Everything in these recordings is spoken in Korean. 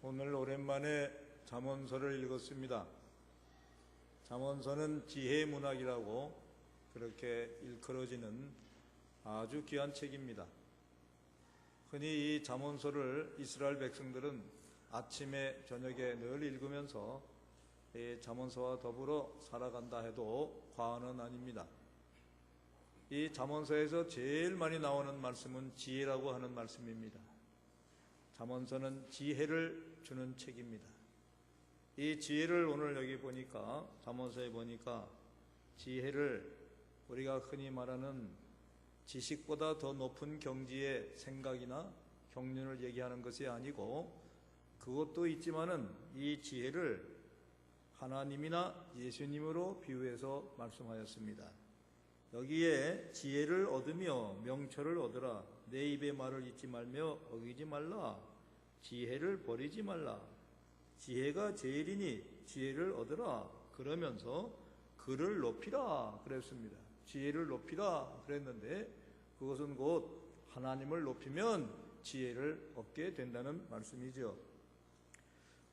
오늘 오랜만에 잠언서를 읽었습니다. 잠언서는 지혜 문학이라고 그렇게 일컬어지는 아주 귀한 책입니다. 흔히 이 잠언서를 이스라엘 백성들은 아침에 저녁에 늘 읽으면서 이 잠언서와 더불어 살아간다 해도 과언은 아닙니다. 이 잠언서에서 제일 많이 나오는 말씀은 지혜라고 하는 말씀입니다. 잠언서는 지혜를 주는 책입니다. 이 지혜를 오늘 여기 보니까, 잠언서에 보니까 지혜를 우리가 흔히 말하는 지식보다 더 높은 경지의 생각이나 경륜을 얘기하는 것이 아니고, 그것도 있지만은 이 지혜를 하나님이나 예수님으로 비유해서 말씀하였습니다. 여기에 지혜를 얻으며 명철을 얻으라. 내 입의 말을 잊지 말며 어기지 말라. 지혜를 버리지 말라. 지혜가 제일이니 지혜를 얻으라. 그러면서 그를 높이라 그랬습니다. 지혜를 높이라 그랬는데 그것은 곧 하나님을 높이면 지혜를 얻게 된다는 말씀이죠.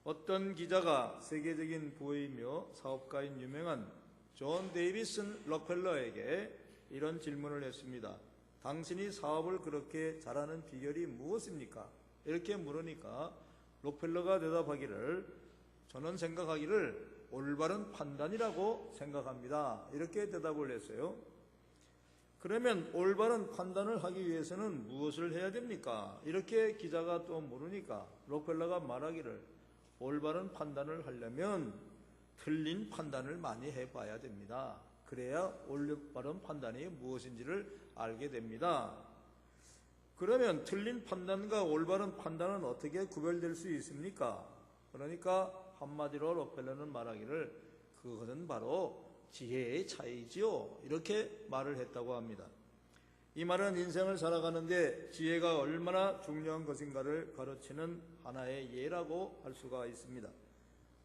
어떤 기자가 세계적인 부의이며 사업가인 유명한 존 데이비슨 록펠러에게 이런 질문을 했습니다. 당신이 사업을 그렇게 잘하는 비결이 무엇입니까? 이렇게 물으니까 록펠러가 대답하기를, 저는 생각하기를 올바른 판단이라고 생각합니다. 이렇게 대답을 했어요. 그러면 올바른 판단을 하기 위해서는 무엇을 해야 됩니까? 이렇게 기자가 또 물으니까 록펠러가 말하기를, 올바른 판단을 하려면 틀린 판단을 많이 해봐야 됩니다. 그래야 올바른 판단이 무엇인지를 알게 됩니다. 그러면 틀린 판단과 올바른 판단은 어떻게 구별될 수 있습니까? 그러니까 한마디로 록펠러는 말하기를, 그것은 바로 지혜의 차이지요. 이렇게 말을 했다고 합니다. 이 말은 인생을 살아가는데 지혜가 얼마나 중요한 것인가를 가르치는 하나의 예라고 할 수가 있습니다.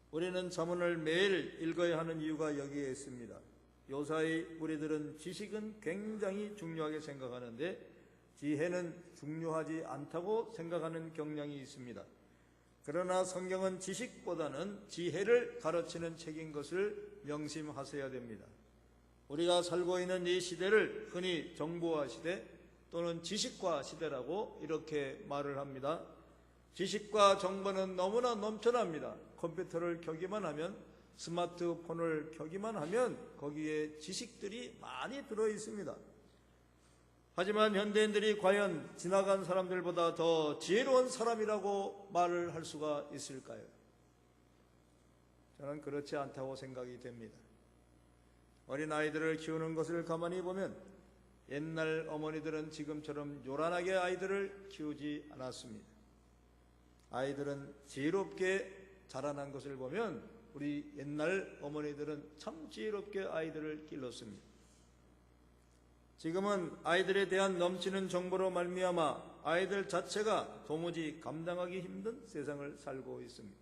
우리는 잠언을 매일 읽어야 하는 이유가 여기에 있습니다. 요사이 우리들은 지식은 굉장히 중요하게 생각하는데 지혜는 중요하지 않다고 생각하는 경향이 있습니다. 그러나 성경은 지식보다는 지혜를 가르치는 책인 것을 명심하셔야 됩니다. 우리가 살고 있는 이 시대를 흔히 정보화 시대 또는 지식화 시대라고 이렇게 말을 합니다. 지식과 정보는 너무나 넘쳐납니다. 컴퓨터를 켜기만 하면, 스마트폰을 켜기만 하면 거기에 지식들이 많이 들어 있습니다. 하지만 현대인들이 과연 지나간 사람들보다 더 지혜로운 사람이라고 말을 할 수가 있을까요? 저는 그렇지 않다고 생각이 됩니다. 어린아이들을 키우는 것을 가만히 보면 옛날 어머니들은 지금처럼 요란하게 아이들을 키우지 않았습니다. 아이들은 지혜롭게 자라난 것을 보면 우리 옛날 어머니들은 참 지혜롭게 아이들을 길렀습니다. 지금은 아이들에 대한 넘치는 정보로 말미암아 아이들 자체가 도무지 감당하기 힘든 세상을 살고 있습니다.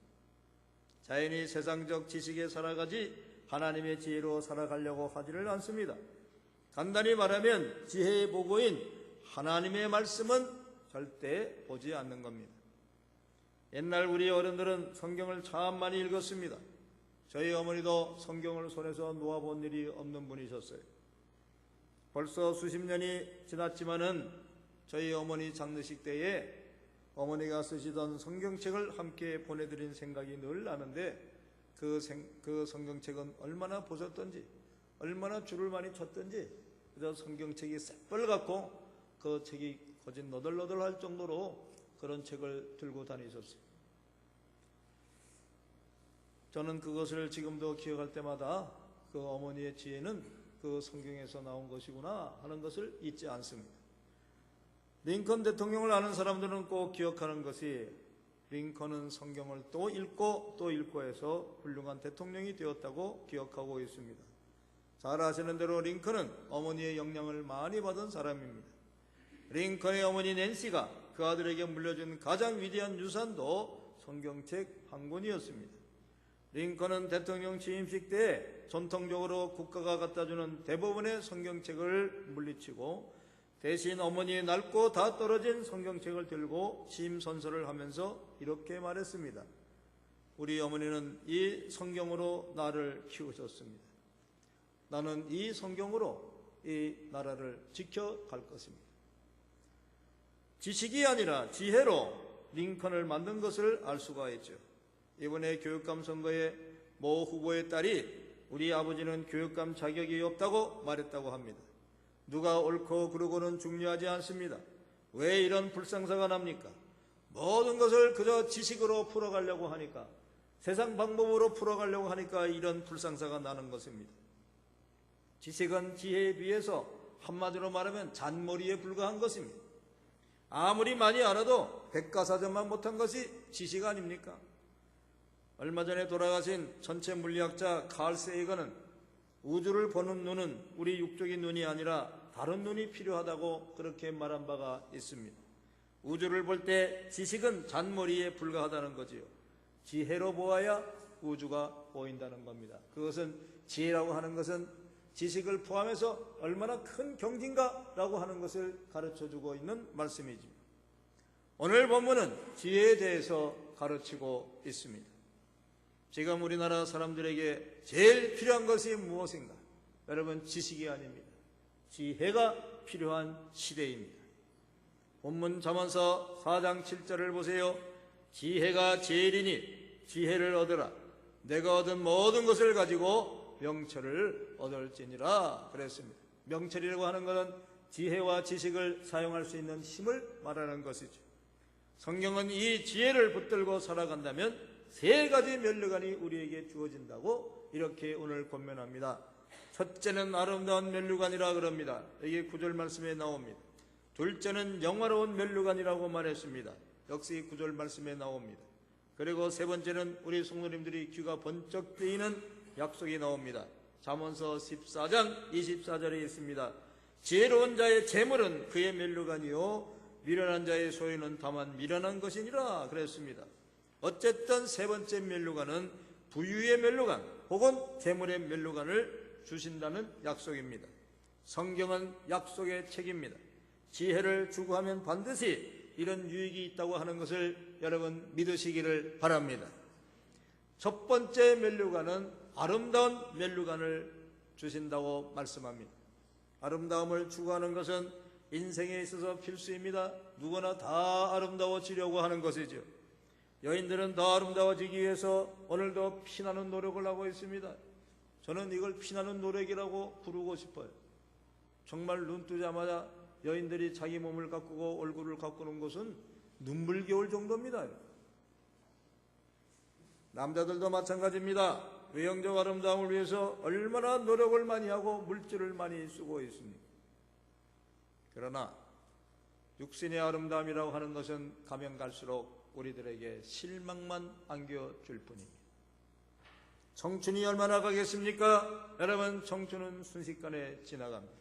자연히 세상적 지식에 살아가지 하나님의 지혜로 살아가려고 하지를 않습니다. 간단히 말하면 지혜의 보고인 하나님의 말씀은 절대 보지 않는 겁니다. 옛날 우리 어른들은 성경을 참 많이 읽었습니다. 저희 어머니도 성경을 손에서 놓아본 일이 없는 분이셨어요. 벌써 수십 년이 지났지만은 저희 어머니 장례식 때에 어머니가 쓰시던 성경책을 함께 보내드린 생각이 늘 나는데 그 성경책은 얼마나 보셨던지, 얼마나 줄을 많이 쳤던지, 그저 성경책이 새빨갛고 그 책이 거진 너덜너덜할 정도로 그런 책을 들고 다니셨어요. 저는 그것을 지금도 기억할 때마다 그 어머니의 지혜는 그 성경에서 나온 것이구나 하는 것을 잊지 않습니다. 링컨 대통령을 아는 사람들은 꼭 기억하는 것이, 링컨은 성경을 또 읽고 또 읽고 해서 훌륭한 대통령이 되었다고 기억하고 있습니다. 잘 아시는 대로 링컨은 어머니의 영향을 많이 받은 사람입니다. 링컨의 어머니 낸시가 그 아들에게 물려준 가장 위대한 유산도 성경책 한 권이었습니다. 링컨은 대통령 취임식 때 전통적으로 국가가 갖다주는 대부분의 성경책을 물리치고 대신 어머니의 낡고 다 떨어진 성경책을 들고 심선서를 하면서 이렇게 말했습니다. 우리 어머니는 이 성경으로 나를 키우셨습니다. 나는 이 성경으로 이 나라를 지켜갈 것입니다. 지식이 아니라 지혜로 링컨을 만든 것을 알 수가 있죠. 이번에 교육감 선거에 모 후보의 딸이 우리 아버지는 교육감 자격이 없다고 말했다고 합니다. 누가 옳고 그르고는 중요하지 않습니다. 왜 이런 불상사가 납니까? 모든 것을 그저 지식으로 풀어가려고 하니까, 세상 방법으로 풀어가려고 하니까 이런 불상사가 나는 것입니다. 지식은 지혜에 비해서 한마디로 말하면 잔머리에 불과한 것입니다. 아무리 많이 알아도 백과사전만 못한 것이 지식 아닙니까? 얼마 전에 돌아가신 천체 물리학자 칼 세이건은 우주를 보는 눈은 우리 육적인 눈이 아니라 다른 눈이 필요하다고 그렇게 말한 바가 있습니다. 우주를 볼 때 지식은 잔머리에 불과하다는 거지요. 지혜로 보아야 우주가 보인다는 겁니다. 그것은 지혜라고 하는 것은 지식을 포함해서 얼마나 큰 경지인가라고 하는 것을 가르쳐주고 있는 말씀이죠. 오늘 본문은 지혜에 대해서 가르치고 있습니다. 지금 우리나라 사람들에게 제일 필요한 것이 무엇인가? 여러분, 지식이 아닙니다. 지혜가 필요한 시대입니다. 본문 잠언서 4장 7절을 보세요. 지혜가 제일이니 지혜를 얻으라. 내가 얻은 모든 것을 가지고 명철을 얻을지니라 그랬습니다. 명철이라고 하는 것은 지혜와 지식을 사용할 수 있는 힘을 말하는 것이죠. 성경은 이 지혜를 붙들고 살아간다면 세 가지 면류관이 우리에게 주어진다고 이렇게 오늘 권면합니다. 첫째는 아름다운 면류관이라 그럽니다. 여기 9절 말씀에 나옵니다. 둘째는 영화로운 면류관이라고 말했습니다. 역시 9절 말씀에 나옵니다. 그리고 세 번째는 우리 성도님들이 귀가 번쩍 뜨이는 약속이 나옵니다. 잠언서 14장 24절에 있습니다. 지혜로운 자의 재물은 그의 면류관이요 미련한 자의 소유는 다만 미련한 것이니라 그랬습니다. 어쨌든 세 번째 면류관은 부유의 면류관 혹은 재물의 면류관을 주신다는 약속입니다. 성경은 약속의 책입니다. 지혜를 추구하면 반드시 이런 유익이 있다고 하는 것을 여러분 믿으시기를 바랍니다. 첫 번째 면류관은 아름다운 면류관을 주신다고 말씀합니다. 아름다움을 추구하는 것은 인생에 있어서 필수입니다. 누구나 다 아름다워지려고 하는 것이죠. 여인들은 더 아름다워지기 위해서 오늘도 피나는 노력을 하고 있습니다. 저는 이걸 피나는 노력이라고 부르고 싶어요. 정말 눈 뜨자마자 여인들이 자기 몸을 가꾸고 얼굴을 가꾸는 것은 눈물겨울 정도입니다. 남자들도 마찬가지입니다. 외형적 아름다움을 위해서 얼마나 노력을 많이 하고 물질을 많이 쓰고 있습니다. 그러나 육신의 아름다움이라고 하는 것은 가면 갈수록 우리들에게 실망만 안겨줄 뿐입니다. 청춘이 얼마나 가겠습니까? 여러분, 청춘은 순식간에 지나갑니다.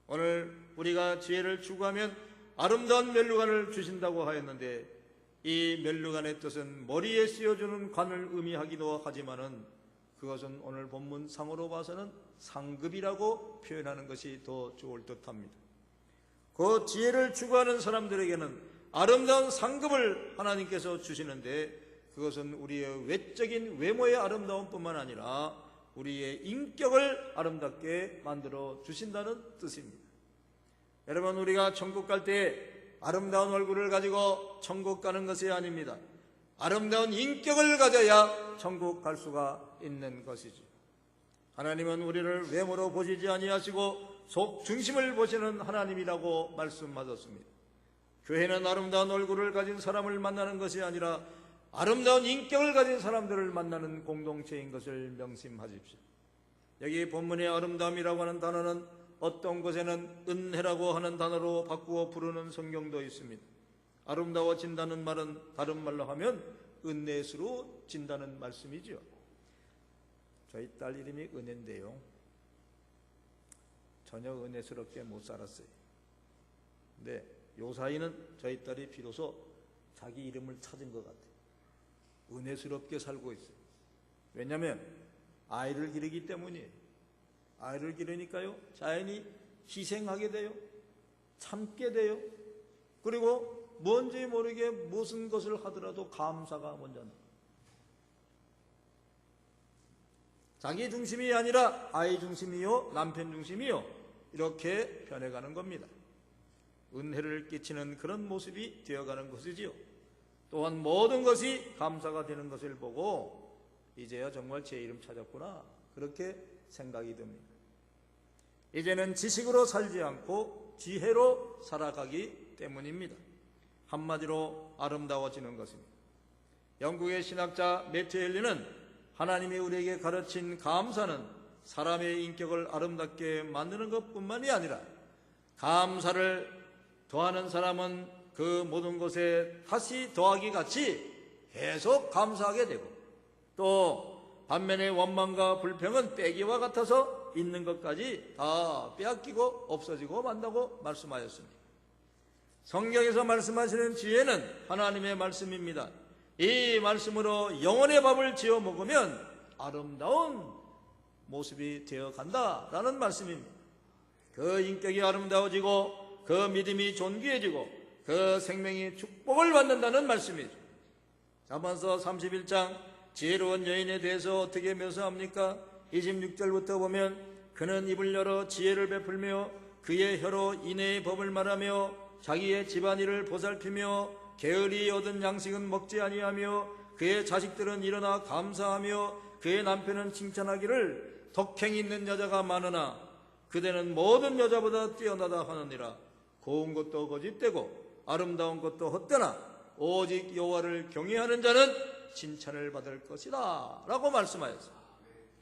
오늘 우리가 지혜를 추구하면 아름다운 면류관을 주신다고 하였는데 이 면류관의 뜻은 머리에 씌워주는 관을 의미하기도 하지만은 그것은 오늘 본문 상으로 봐서는 상급이라고 표현하는 것이 더 좋을 듯합니다. 그 지혜를 추구하는 사람들에게는 아름다운 상급을 하나님께서 주시는데 그것은 우리의 외적인 외모의 아름다움뿐만 아니라 우리의 인격을 아름답게 만들어 주신다는 뜻입니다. 여러분, 우리가 천국 갈 때 아름다운 얼굴을 가지고 천국 가는 것이 아닙니다. 아름다운 인격을 가져야 천국 갈 수가 있는 것이죠. 하나님은 우리를 외모로 보시지 아니하시고 속 중심을 보시는 하나님이라고 말씀하셨습니다. 교회는 아름다운 얼굴을 가진 사람을 만나는 것이 아니라 아름다운 인격을 가진 사람들을 만나는 공동체인 것을 명심하십시오. 여기 본문의 아름다움이라고 하는 단어는 어떤 곳에는 은혜라고 하는 단어로 바꾸어 부르는 성경도 있습니다. 아름다워진다는 말은 다른 말로 하면 은혜스러워진다는 말씀이죠. 저희 딸 이름이 은혜인데요, 전혀 은혜스럽게 못 살았어요. 근데 요사이는 저희 딸이 비로소 자기 이름을 찾은 것 같아요. 은혜스럽게 살고 있어요. 왜냐하면 아이를 기르기 때문이에요. 아이를 기르니까요, 자연히 희생하게 돼요. 참게 돼요. 그리고 뭔지 모르게 무슨 것을 하더라도 감사가 먼저입니다. 자기 중심이 아니라 아이 중심이요, 남편 중심이요, 이렇게 변해가는 겁니다. 은혜를 끼치는 그런 모습이 되어가는 것이지요. 또한 모든 것이 감사가 되는 것을 보고 이제야 정말 제 이름 찾았구나, 그렇게 생각이 듭니다. 이제는 지식으로 살지 않고 지혜로 살아가기 때문입니다. 한마디로 아름다워지는 것입니다. 영국의 신학자 매튜 헨리는 하나님이 우리에게 가르친 감사는 사람의 인격을 아름답게 만드는 것뿐만이 아니라 감사를 더하는 사람은 그 모든 것에 다시 더하기 같이 계속 감사하게 되고, 또 반면에 원망과 불평은 빼기와 같아서 있는 것까지 다 빼앗기고 없어지고 만다고 말씀하였습니다. 성경에서 말씀하시는 지혜는 하나님의 말씀입니다. 이 말씀으로 영혼의 밥을 지어 먹으면 아름다운 모습이 되어 간다라는 말씀입니다. 그 인격이 아름다워지고 그 믿음이 존귀해지고 그 생명이 축복을 받는다는 말씀이죠. 잠언서 31장 지혜로운 여인에 대해서 어떻게 묘사합니까? 26절부터 보면 그는 입을 열어 지혜를 베풀며 그의 혀로 인애의 법을 말하며 자기의 집안일을 보살피며 게으리 얻은 양식은 먹지 아니하며 그의 자식들은 일어나 감사하며 그의 남편은 칭찬하기를 덕행 있는 여자가 많으나 그대는 모든 여자보다 뛰어나다 하느니라. 고운 것도 거짓되고 아름다운 것도 헛되나 오직 여호와를 경외하는 자는 칭찬을 받을 것이다 라고 말씀하였습니다.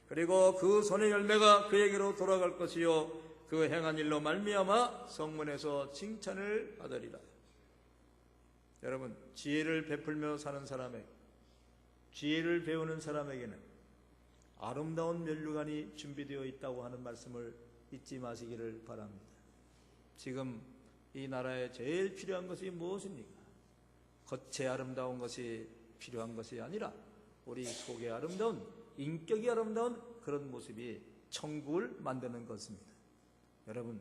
그리고 그 손의 열매가 그에게로 돌아갈 것이요 그 행한 일로 말미암아 성문에서 칭찬을 받으리라. 여러분, 지혜를 베풀며 사는 사람에게, 지혜를 배우는 사람에게는 아름다운 면류관이 준비되어 있다고 하는 말씀을 잊지 마시기를 바랍니다. 지금 이 나라에 제일 필요한 것이 무엇입니까? 겉에 아름다운 것이 필요한 것이 아니라 우리 속에 아름다운, 인격이 아름다운 그런 모습이 천국을 만드는 것입니다. 여러분,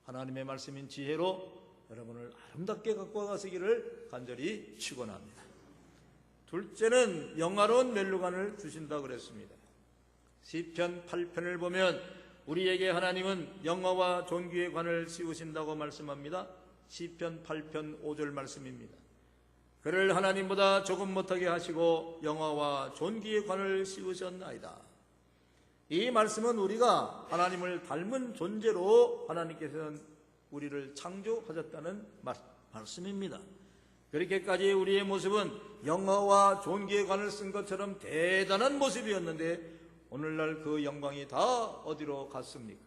하나님의 말씀인 지혜로 여러분을 아름답게 갖고 가시기를 간절히 축원합니다. 둘째는 영화로운 멸류관을 주신다고 그랬습니다. 시편 8편을 보면 우리에게 하나님은 영화와 존귀의 관을 씌우신다고 말씀합니다. 시편 8편 5절 말씀입니다. 그를 하나님보다 조금 못하게 하시고 영화와 존귀의 관을 씌우셨나이다. 이 말씀은 우리가 하나님을 닮은 존재로 하나님께서는 우리를 창조하셨다는 말씀입니다. 그렇게까지 우리의 모습은 영화와 존귀의 관을 쓴 것처럼 대단한 모습이었는데 오늘날 그 영광이 다 어디로 갔습니까?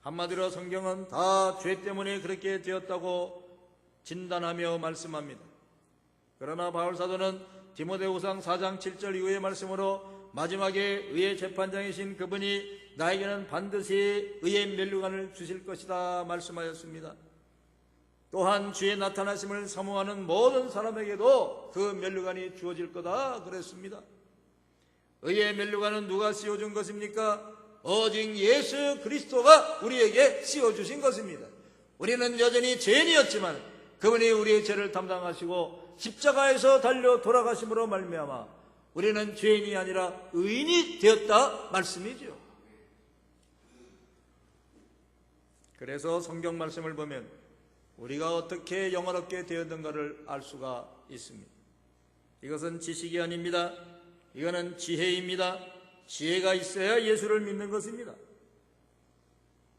한마디로 성경은 다 죄 때문에 그렇게 되었다고 진단하며 말씀합니다. 그러나 바울사도는 디모데후상 4장 7절 이후의 말씀으로 마지막에 의의 재판장이신 그분이 나에게는 반드시 의의 멸류관을 주실 것이다 말씀하였습니다. 또한 주의 나타나심을 사모하는 모든 사람에게도 그 멸류관이 주어질 거다 그랬습니다. 의의 멸류관은 누가 씌워준 것입니까? 오직 예수 그리스도가 우리에게 씌워주신 것입니다. 우리는 여전히 죄인이었지만 그분이 우리의 죄를 담당하시고 십자가에서 달려 돌아가심으로 말미암아 우리는 죄인이 아니라 의인이 되었다 말씀이죠. 그래서 성경 말씀을 보면 우리가 어떻게 영화롭게 되었는가를 알 수가 있습니다. 이것은 지식이 아닙니다. 이거는 지혜입니다. 지혜가 있어야 예수를 믿는 것입니다.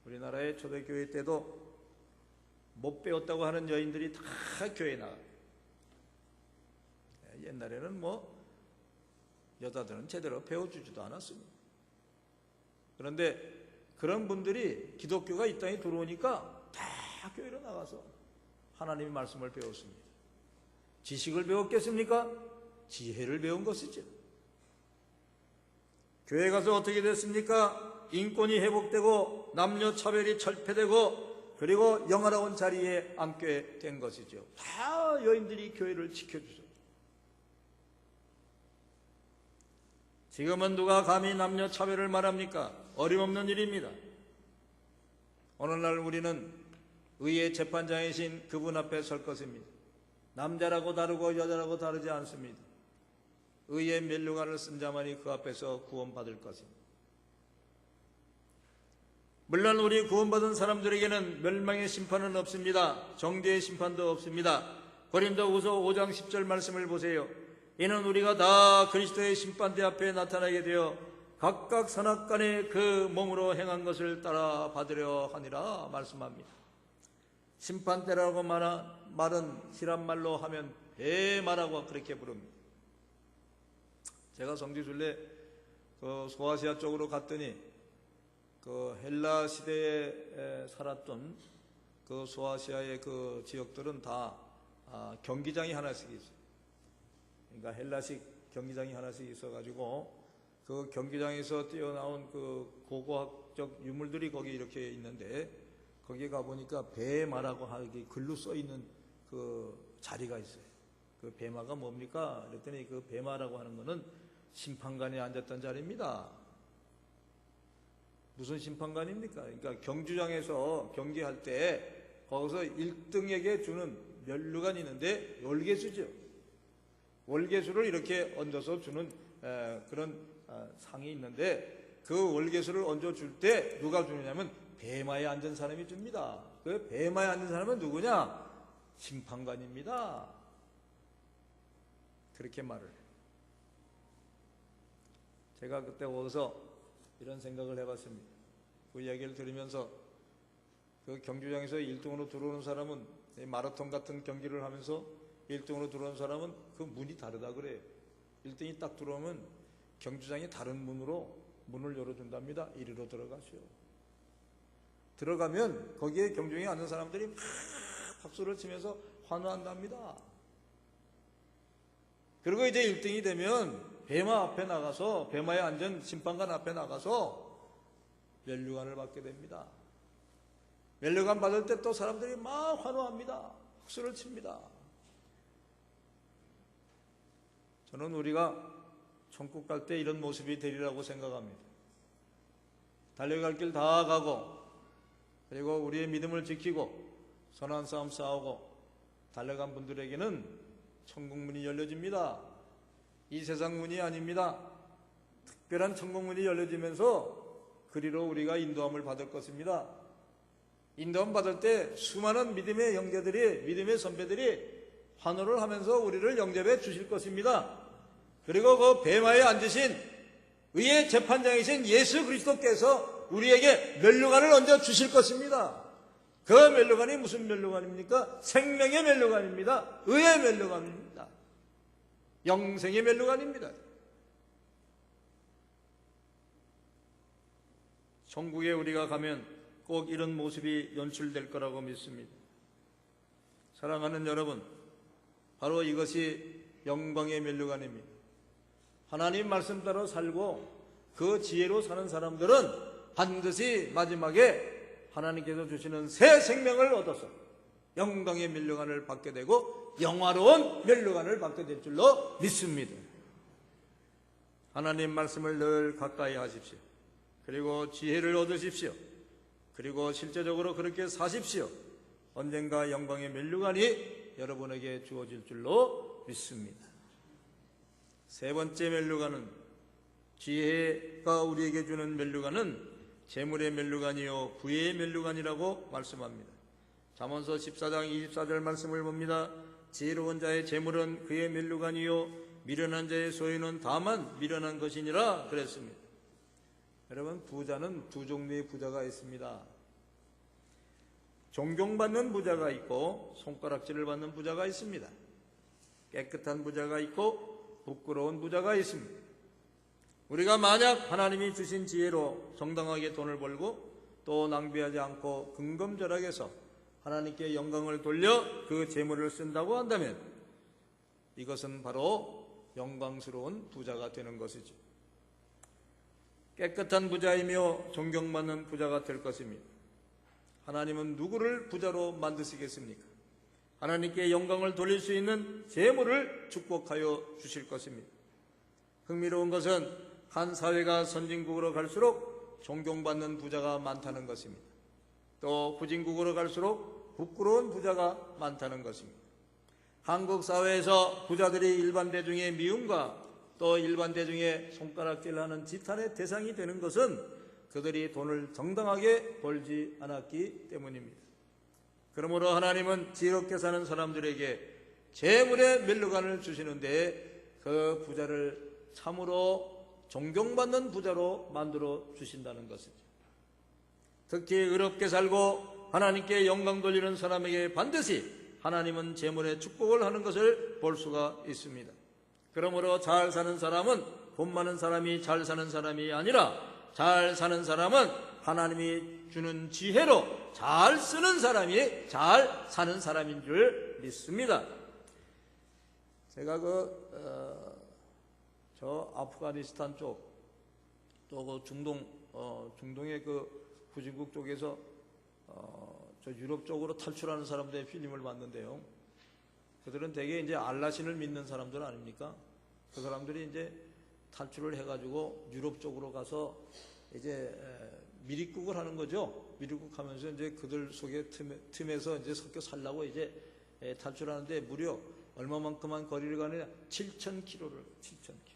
우리나라의 초대교회 때도 못 배웠다고 하는 여인들이 다 교회에 나가요. 옛날에는 여자들은 제대로 배워주지도 않았습니다. 그런데 그런 분들이 기독교가 이 땅에 들어오니까 다 교회로 나가서 하나님의 말씀을 배웠습니다. 지식을 배웠겠습니까? 지혜를 배운 것이죠. 교회 가서 어떻게 됐습니까? 인권이 회복되고 남녀 차별이 철폐되고 그리고 영화로운 자리에 앉게 된 것이죠. 다 여인들이 교회를 지켜주죠. 지금은 누가 감히 남녀 차별을 말합니까? 어림없는 일입니다. 오늘날 우리는 의의 재판장이신 그분 앞에 설 것입니다. 남자라고 다르고 여자라고 다르지 않습니다. 의의 면류관을 쓴 자만이 그 앞에서 구원받을 것입니다. 물론 우리 구원받은 사람들에게는 멸망의 심판은 없습니다. 정죄의 심판도 없습니다. 고린도후서 5장 10절 말씀을 보세요. 이는 우리가 다 그리스도의 심판대 앞에 나타나게 되어 각각 선악간에 그 몸으로 행한 것을 따라 받으려 하니라 말씀합니다. 심판대라고 말은 히란말로 하면 배마라고 그렇게 부릅니다. 제가 성지순례 소아시아 쪽으로 갔더니 그 헬라 시대에 살았던 그 소아시아의 그 지역들은 다 경기장이 하나씩 있어요. 그러니까 헬라식 경기장이 하나씩 있어가지고 그 경기장에서 뛰어나온 그 고고학적 유물들이 거기 이렇게 있는데 거기에 가보니까 배마라고 하기 글로 써있는 그 자리가 있어요. 그 배마가 뭡니까? 그랬더니 그 배마라고 하는 거는 심판관이 앉았던 자리입니다. 무슨 심판관입니까? 그러니까 경주장에서 경기할 때 거기서 1등에게 주는 면류관이 있는데 월계수죠. 월계수를 이렇게 얹어서 주는 그런 상이 있는데 그 월계수를 얹어줄 때 누가 주느냐면 배마에 앉은 사람이 줍니다. 그 배마에 앉은 사람은 누구냐? 심판관입니다. 그렇게 말을 해요. 제가 그때 거기서 이런 생각을 해봤습니다. 그 이야기를 들으면서 그 경주장에서 1등으로 들어오는 사람은 마라톤 같은 경기를 하면서 1등으로 들어오는 사람은 그 문이 다르다 그래요. 1등이 딱 들어오면 경주장이 다른 문으로 문을 열어준답니다. 이리로 들어가시오. 들어가면 거기에 경주장에 앉은 사람들이 막 박수를 치면서 환호한답니다. 그리고 이제 1등이 되면 배마 앞에 나가서 배마에 앉은 심판관 앞에 나가서 면류관을 받게 됩니다. 면류관 받을 때 또 사람들이 막 환호합니다. 박수를 칩니다. 저는 우리가 천국 갈 때 이런 모습이 되리라고 생각합니다. 달려갈 길 다 가고 그리고 우리의 믿음을 지키고 선한 싸움 싸우고 달려간 분들에게는 천국 문이 열려집니다. 이 세상 문이 아닙니다. 특별한 천국 문이 열려지면서 그리로 우리가 인도함을 받을 것입니다. 인도함 받을 때 수많은 믿음의 형제들이, 믿음의 선배들이 환호를 하면서 우리를 영접해 주실 것입니다. 그리고 그 배마에 앉으신 의의 재판장이신 예수 그리스도께서 우리에게 면류관을 얹어 주실 것입니다. 그 면류관이 무슨 면류관입니까? 생명의 면류관입니다. 의의 면류관입니다. 영생의 면류관입니다. 천국에 우리가 가면 꼭 이런 모습이 연출될 거라고 믿습니다. 사랑하는 여러분, 바로 이것이 영광의 면류관입니다. 하나님 말씀 따라 살고 그 지혜로 사는 사람들은 반드시 마지막에 하나님께서 주시는 새 생명을 얻어서 영광의 면류관을 받게 되고 영화로운 면류관을 받게 될 줄로 믿습니다. 하나님 말씀을 늘 가까이 하십시오. 그리고 지혜를 얻으십시오. 그리고 실제적으로 그렇게 사십시오. 언젠가 영광의 면류관이 여러분에게 주어질 줄로 믿습니다. 세 번째 면류관은, 지혜가 우리에게 주는 면류관은 재물의 면류관이요 부의 면류관이라고 말씀합니다. 잠언서 14장 24절 말씀을 봅니다. 지혜로운 자의 재물은 그의 면류관이요 미련한 자의 소유는 다만 미련한 것이니라 그랬습니다. 여러분, 부자는 두 종류의 부자가 있습니다. 존경받는 부자가 있고 손가락질을 받는 부자가 있습니다. 깨끗한 부자가 있고 부끄러운 부자가 있습니다. 우리가 만약 하나님이 주신 지혜로 정당하게 돈을 벌고 또 낭비하지 않고 근검절약해서 하나님께 영광을 돌려 그 재물을 쓴다고 한다면 이것은 바로 영광스러운 부자가 되는 것이죠. 깨끗한 부자이며 존경받는 부자가 될 것입니다. 하나님은 누구를 부자로 만드시겠습니까? 하나님께 영광을 돌릴 수 있는 재물을 축복하여 주실 것입니다. 흥미로운 것은 한 사회가 선진국으로 갈수록 존경받는 부자가 많다는 것입니다. 또 후진국으로 갈수록 부끄러운 부자가 많다는 것입니다. 한국 사회에서 부자들이 일반 대중의 미움과 또 일반 대중의 손가락질하는 지탄의 대상이 되는 것은 그들이 돈을 정당하게 벌지 않았기 때문입니다. 그러므로 하나님은 지혜롭게 사는 사람들에게 재물의 멸류관을 주시는데 그 부자를 참으로 존경받는 부자로 만들어 주신다는 것이죠. 특히 의롭게 살고 하나님께 영광 돌리는 사람에게 반드시 하나님은 재물의 축복을 하는 것을 볼 수가 있습니다. 그러므로 잘 사는 사람은 돈 많은 사람이 잘 사는 사람이 아니라 잘 사는 사람은 하나님이 주는 지혜로 잘 쓰는 사람이 잘 사는 사람인 줄 믿습니다. 제가 저 아프가니스탄 쪽 또 그 중동의 그 후진국 쪽에서 저 유럽 쪽으로 탈출하는 사람들의 필름을 봤는데요. 그들은 대개 이제 알라신을 믿는 사람들 아닙니까? 그 사람들이 이제 탈출을 해가지고 유럽 쪽으로 가서 이제 미립국을 하는 거죠. 미립국 하면서 이제 그들 속에 틈에서 이제 섞여 살라고 이제 탈출하는데 무려 얼마만큼만 거리를 가느냐? 7,000km를 7,000km.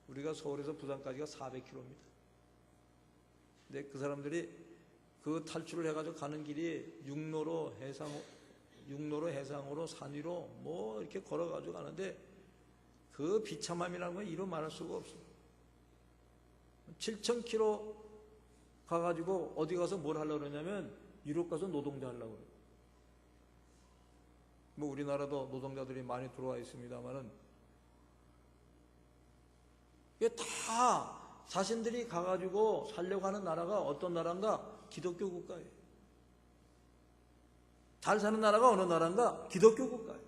우리가 서울에서 부산까지가 400km입니다. 근데 그 사람들이 그 탈출을 해가지고 가는 길이 육로로 해상으로 산 위로 뭐 이렇게 걸어가지고 가는데 그 비참함이라는 건 이루 말할 수가 없어요. 7,000km 가가지고 어디 가서 뭘 하려고 그러냐면 유럽 가서 노동자 하려고 그래요. 뭐 우리나라도 노동자들이 많이 들어와 있습니다만은 이게 다 자신들이 가가지고 살려고 하는 나라가 어떤 나라인가? 기독교 국가예요. 잘 사는 나라가 어느 나라인가? 기독교 국가예요.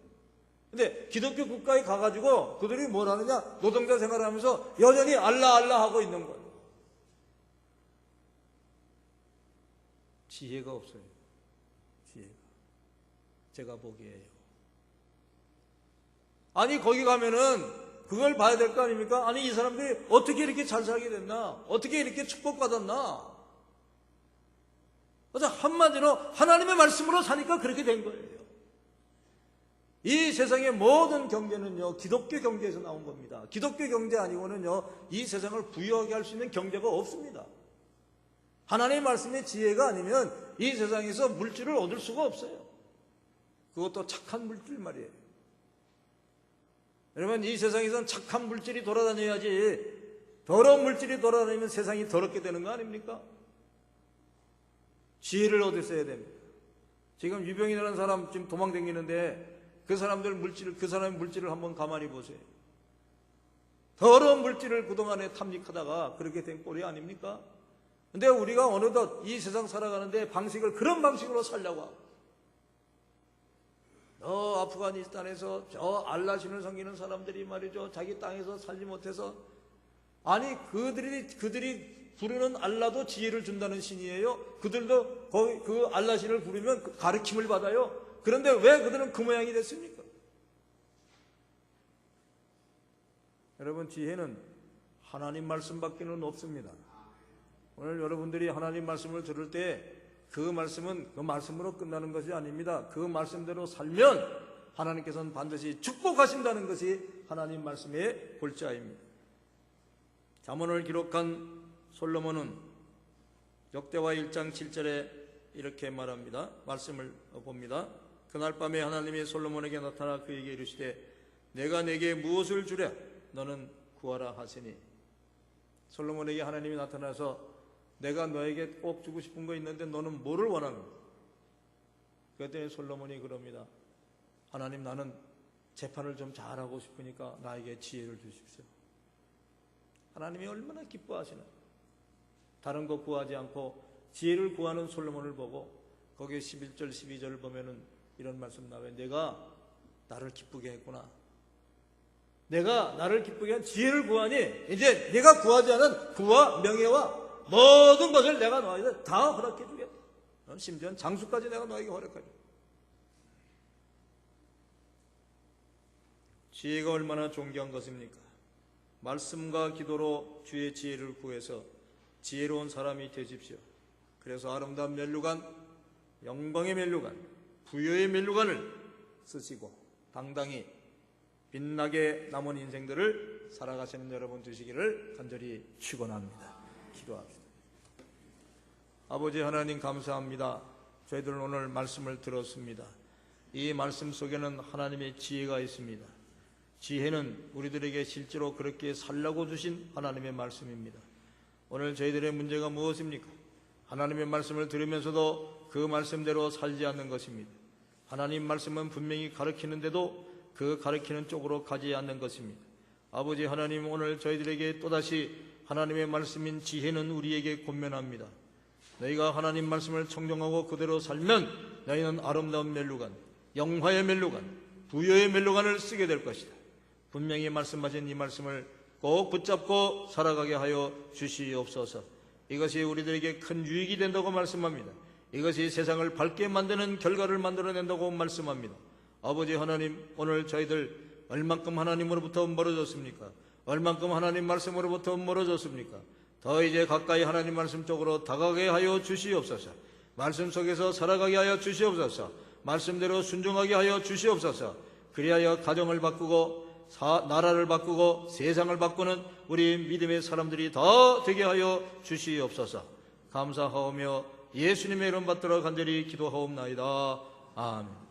근데 기독교 국가에 가가지고 그들이 뭘 하느냐? 노동자 생활하면서 여전히 알라 하고 있는 거예요. 지혜가 없어요. 지혜가. 제가 보기에요. 아니 거기 가면은 그걸 봐야 될 거 아닙니까? 아니 이 사람들이 어떻게 이렇게 잘 살게 됐나? 어떻게 이렇게 축복받았나? 그래서 한마디로 하나님의 말씀으로 사니까 그렇게 된 거예요. 이 세상의 모든 경제는요 기독교 경제에서 나온 겁니다. 기독교 경제 아니고는요 이 세상을 부유하게 할 수 있는 경제가 없습니다. 하나님의 말씀의 지혜가 아니면 이 세상에서 물질을 얻을 수가 없어요. 그것도 착한 물질 말이에요. 여러분 이 세상에서는 착한 물질이 돌아다녀야지 더러운 물질이 돌아다니면 세상이 더럽게 되는 거 아닙니까? 지혜를 얻으셔야 됩니다. 지금 유병이라는 사람 지금 도망다니는데 그 사람의 물질을 한번 가만히 보세요. 더러운 물질을 그동안에 탐닉하다가 그렇게 된 꼴이 아닙니까? 근데 우리가 어느덧 이 세상 살아가는데 방식을 그런 방식으로 살려고 하고 아프가니스탄에서 저 알라신을 섬기는 사람들이 말이죠. 자기 땅에서 살지 못해서 아니 그들이 부르는 알라도 지혜를 준다는 신이에요. 그들도 거기 그 알라신을 부르면 가르침을 받아요. 그런데 왜 그들은 그 모양이 됐습니까? 여러분 지혜는 하나님 말씀밖에는 없습니다. 오늘 여러분들이 하나님 말씀을 들을 때 그 말씀은 그 말씀으로 끝나는 것이 아닙니다. 그 말씀대로 살면 하나님께서는 반드시 축복하신다는 것이 하나님 말씀의 골자입니다. 잠언을 기록한 솔로몬은 역대하 1장 7절에 이렇게 말합니다. 말씀을 봅니다. 그날 밤에 하나님이 솔로몬에게 나타나 그에게 이르시되 내가 내게 무엇을 주랴 너는 구하라 하시니 솔로몬에게 하나님이 나타나서 내가 너에게 꼭 주고 싶은 거 있는데 너는 뭐를 원하는 거야? 그랬더니 솔로몬이 그럽니다. 하나님 나는 재판을 좀 잘하고 싶으니까 나에게 지혜를 주십시오. 하나님이 얼마나 기뻐하시나. 다른 거 구하지 않고 지혜를 구하는 솔로몬을 보고 거기에 11절 12절을 보면은 이런 말씀 나와요. 내가 나를 기쁘게 했구나. 내가 나를 기쁘게 한 지혜를 구하니 이제 내가 구하지 않은 부와 명예와 모든 것을 내가 너에게 다 허락해 주겠다. 심지어 장수까지 내가 너에게 허락해 주겠다. 지혜가 얼마나 존귀한 것입니까? 말씀과 기도로 주의 지혜를 구해서 지혜로운 사람이 되십시오. 그래서 아름다운 멸류관 영광의 면류관, 부여의 면류관을 쓰시고 당당히 빛나게 남은 인생들을 살아가시는 여러분 되시기를 간절히 축원합니다. 기도합시다. 아버지 하나님 감사합니다. 저희들은 오늘 말씀을 들었습니다. 이 말씀 속에는 하나님의 지혜가 있습니다. 지혜는 우리들에게 실제로 그렇게 살라고 주신 하나님의 말씀입니다. 오늘 저희들의 문제가 무엇입니까? 하나님의 말씀을 들으면서도 그 말씀대로 살지 않는 것입니다. 하나님 말씀은 분명히 가르치는데도 그 가르치는 쪽으로 가지 않는 것입니다. 아버지 하나님, 오늘 저희들에게 또다시 하나님의 말씀인 지혜는 우리에게 권면합니다. 너희가 하나님 말씀을 청정하고 그대로 살면 너희는 아름다운 면류관, 영화의 면류관, 부여의 면류관을 쓰게 될 것이다. 분명히 말씀하신 이 말씀을 꼭 붙잡고 살아가게 하여 주시옵소서. 이것이 우리들에게 큰 유익이 된다고 말씀합니다. 이것이 세상을 밝게 만드는 결과를 만들어낸다고 말씀합니다. 아버지 하나님, 오늘 저희들 얼만큼 하나님으로부터 멀어졌습니까? 얼만큼 하나님 말씀으로부터 멀어졌습니까? 더 이제 가까이 하나님 말씀 쪽으로 다가가게 하여 주시옵소서. 말씀 속에서 살아가게 하여 주시옵소서. 말씀대로 순종하게 하여 주시옵소서. 그리하여 가정을 바꾸고 나라를 바꾸고 세상을 바꾸는 우리 믿음의 사람들이 더 되게 하여 주시옵소서. 감사하오며 예수님의 이름 받들어 간절히 기도하옵나이다. 아멘.